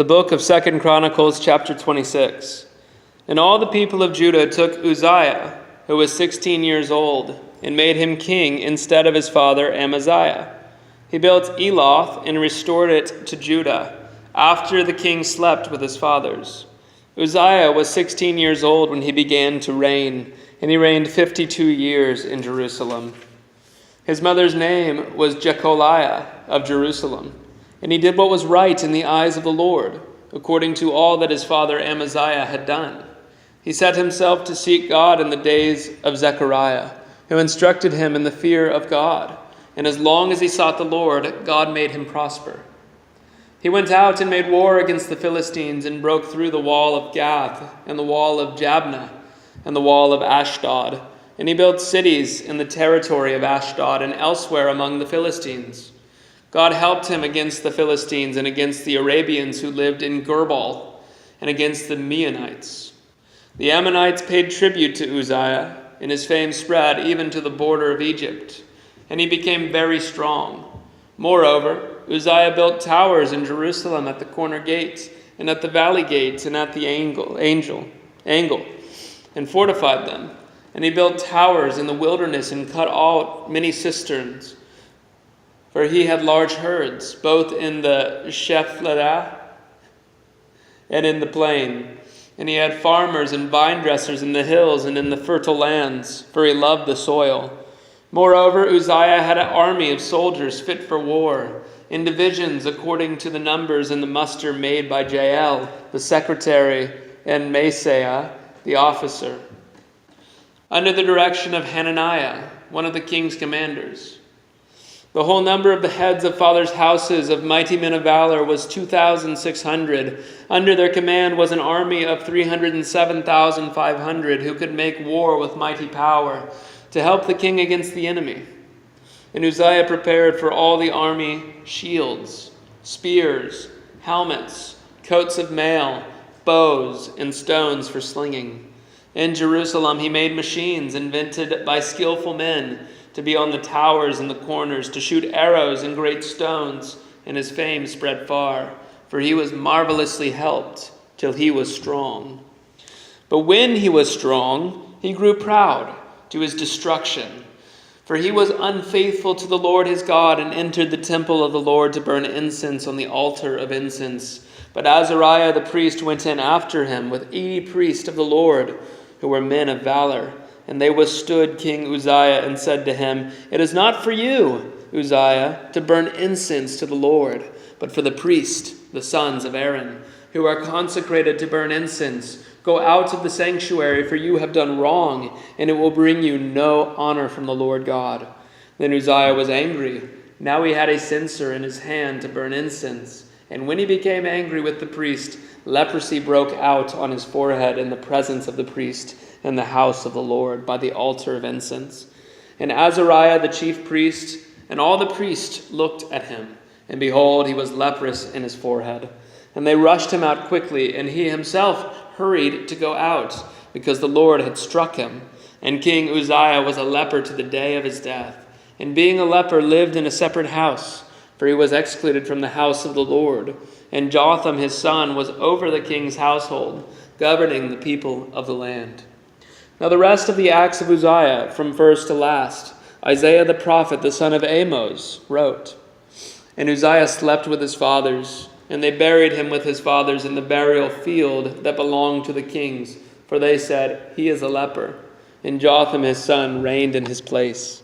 The book of 2 Chronicles, chapter 26. And all the people of Judah took Uzziah, who was 16 years old, and made him king instead of his father Amaziah. He built Eloth and restored it to Judah, after the king slept with his fathers. Uzziah was 16 years old when he began to reign, and he reigned 52 years in Jerusalem. His mother's name was Jecholiah of Jerusalem, and he did what was right in the eyes of the Lord, according to all that his father Amaziah had done. He set himself to seek God in the days of Zechariah, who instructed him in the fear of God, and as long as he sought the Lord, God made him prosper. He went out and made war against the Philistines and broke through the wall of Gath and the wall of Jabneh and the wall of Ashdod. And he built cities in the territory of Ashdod and elsewhere among the Philistines. God helped him against the Philistines and against the Arabians who lived in Gerbal and against the Meunites. The Ammonites paid tribute to Uzziah, and his fame spread even to the border of Egypt, and he became very strong. Moreover, Uzziah built towers in Jerusalem at the corner gates, and at the valley gates, and at the angle, and fortified them. And he built towers in the wilderness and cut out many cisterns, for he had large herds, both in the Shephelah and in the plain. And he had farmers and vine dressers in the hills and in the fertile lands, for he loved the soil. Moreover, Uzziah had an army of soldiers fit for war, in divisions according to the numbers in the muster made by Jael, the secretary, and Maaseiah, the officer, under the direction of Hananiah, one of the king's commanders. The whole number of the heads of fathers' houses of mighty men of valor was 2,600. Under their command was an army of 307,500 who could make war with mighty power to help the king against the enemy. And Uzziah prepared for all the army shields, spears, helmets, coats of mail, bows, and stones for slinging. In Jerusalem he made machines invented by skillful men to be on the towers and the corners, to shoot arrows and great stones, and his fame spread far, for he was marvelously helped till he was strong. But when he was strong, he grew proud to his destruction, for he was unfaithful to the Lord his God, and entered the temple of the Lord to burn incense on the altar of incense. But Azariah the priest went in after him with 80 priests of the Lord, who were men of valor. And they withstood King Uzziah and said to him, "It is not for you, Uzziah, to burn incense to the Lord, but for the priests, the sons of Aaron, who are consecrated to burn incense. Go out of the sanctuary, for you have done wrong, and it will bring you no honor from the Lord God." Then Uzziah was angry. Now he had a censer in his hand to burn incense. And when he became angry with the priest, leprosy broke out on his forehead in the presence of the priest in the house of the Lord by the altar of incense. And Azariah the chief priest and all the priests looked at him, and behold, he was leprous in his forehead. And they rushed him out quickly, and he himself hurried to go out, because the Lord had struck him. And King Uzziah was a leper to the day of his death, and being a leper lived in a separate house, for he was excluded from the house of the Lord. And Jotham his son was over the king's household, governing the people of the land. Now the rest of the acts of Uzziah, from first to last, Isaiah the prophet, the son of Amos, wrote. And Uzziah slept with his fathers, and they buried him with his fathers in the burial field that belonged to the kings, for they said, "He is a leper." And Jotham his son reigned in his place.